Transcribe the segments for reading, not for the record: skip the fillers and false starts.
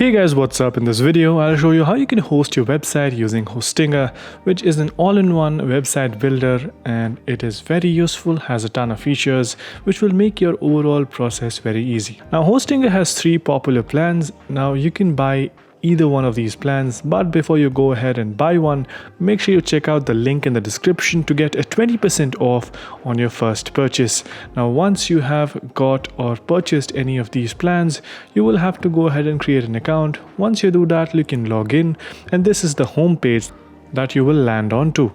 Hey guys, what's up? In this video, I'll show you how you can host your website using Hostinger, which is an all-in-one website builder, and it is very useful, has a ton of features, which will make your overall process very easy. Now, Hostinger has 3 popular plans. Now, you can buy either one of these plans, but before you go ahead and buy one, make sure you check out the link in the description to get a 20% off on your first purchase. Now, once you have got or purchased any of these plans, you will have to go ahead and create an account. Once you do that, you can log in, and this is the home page that you will land onto.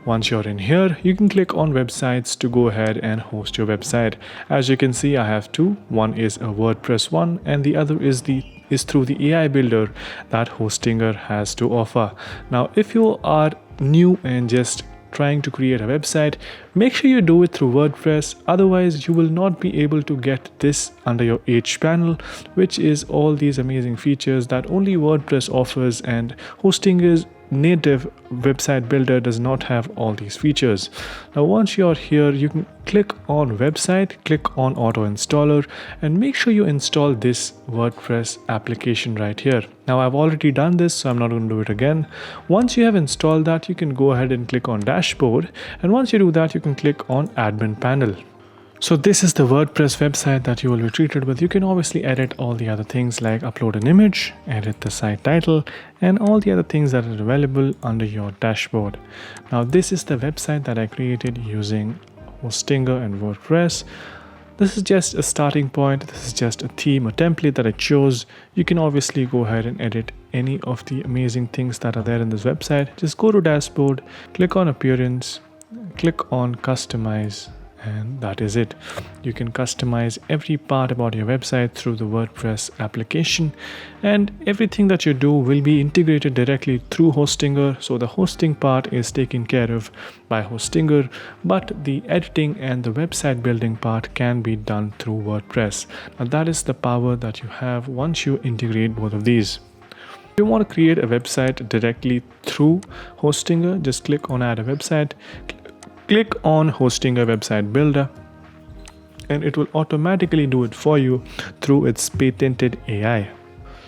Once you're in here, you can click on websites to go ahead and host your website. As you can see, I have 2. One is a WordPress one, and the other is through the AI builder that Hostinger has to offer. Now, if you are new and just trying to create a website, make sure you do it through WordPress. Otherwise, you will not be able to get this under your HPanel, which is all these amazing features that only WordPress offers, and Hostinger's native website builder does not have all these features. Now, once you're here, you can click on website, click on auto installer, and make sure you install this WordPress application right here. Now, I've already done this, so I'm not going to do it again. Once you have installed that, you can go ahead and click on dashboard, and once you do that, you can click on admin panel. So this is the WordPress website that you will be treated with. You can obviously edit all the other things like upload an image, edit the site title, and all the other things that are available under your dashboard. Now, this is the website that I created using Hostinger and WordPress. This is just a starting point. This is just a theme, a template that I chose. You can obviously go ahead and edit any of the amazing things that are there in this website. Just go to dashboard, click on appearance, click on customize, and that is it. You can customize every part about your website through the WordPress application, and everything that you do will be integrated directly through Hostinger. So the hosting part is taken care of by Hostinger, but the editing and the website building part can be done through WordPress. Now, that is the power that you have once you integrate both of these. If you want to create a website directly through Hostinger, just click on add a website. Click on Hostinger website builder, and it will automatically do it for you through its patented AI.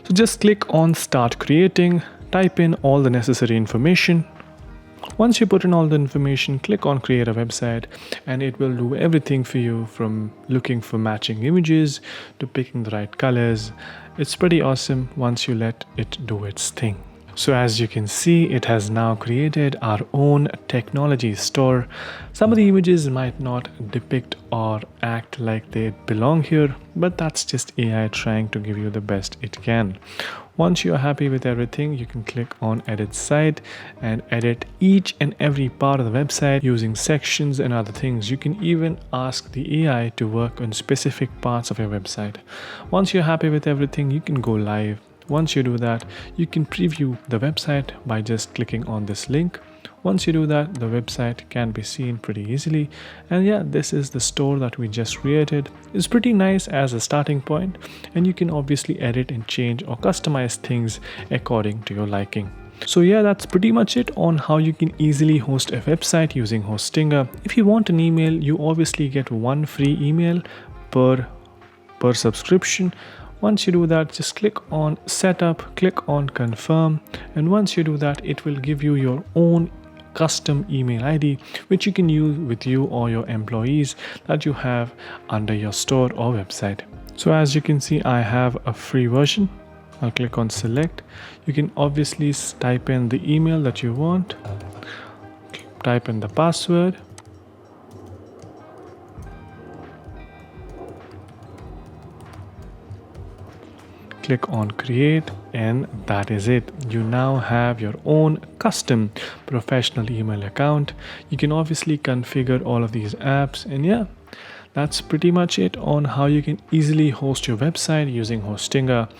So just click on start creating, type in all the necessary information. Once you put in all the information, click on create a website, and it will do everything for you, from looking for matching images to picking the right colors. It's pretty awesome once you let it do its thing. So as you can see, it has now created our own technology store. Some of the images might not depict or act like they belong here, but that's just AI trying to give you the best it can. Once you're happy with everything, you can click on edit site and edit each and every part of the website using sections and other things. You can even ask the AI to work on specific parts of your website. Once you're happy with everything, you can go live. Once you do that, you can preview the website by just clicking on this link. Once you do that, the website can be seen pretty easily. And yeah, this is the store that we just created. It's pretty nice as a starting point, and you can obviously edit and change or customize things according to your liking. So yeah, that's pretty much it on how you can easily host a website using Hostinger. If you want an email, you obviously get 1 free email per subscription. Once you do that, just click on setup, click on confirm, and once you do that, it will give you your own custom email ID, which you can use with you or your employees that you have under your store or website. So as you can see, I have a free version. I'll click on select. You can obviously type in the email that you want, type in the password, click on create, and that is it. You now have your own custom professional email account. You can obviously configure all of these apps, and yeah, that's pretty much it on how you can easily host your website using Hostinger.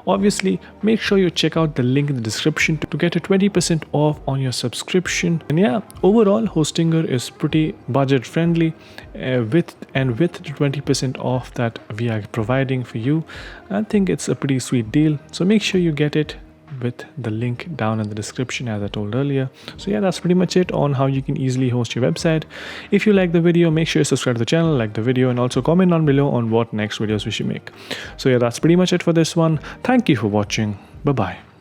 Obviously, make sure you check out the link in the description to get a 20% off on your subscription. And yeah, overall, Hostinger is pretty budget friendly with the 20% off that we are providing for you. I think it's a pretty sweet deal. So make sure you get it with the link down in the description as I told earlier. So yeah, that's pretty much it on how you can easily host your website. If you like the video, make sure you subscribe to the channel, like the video, and also comment down below on what next videos we should make. So yeah, that's pretty much it for this one. Thank you for watching. Bye bye.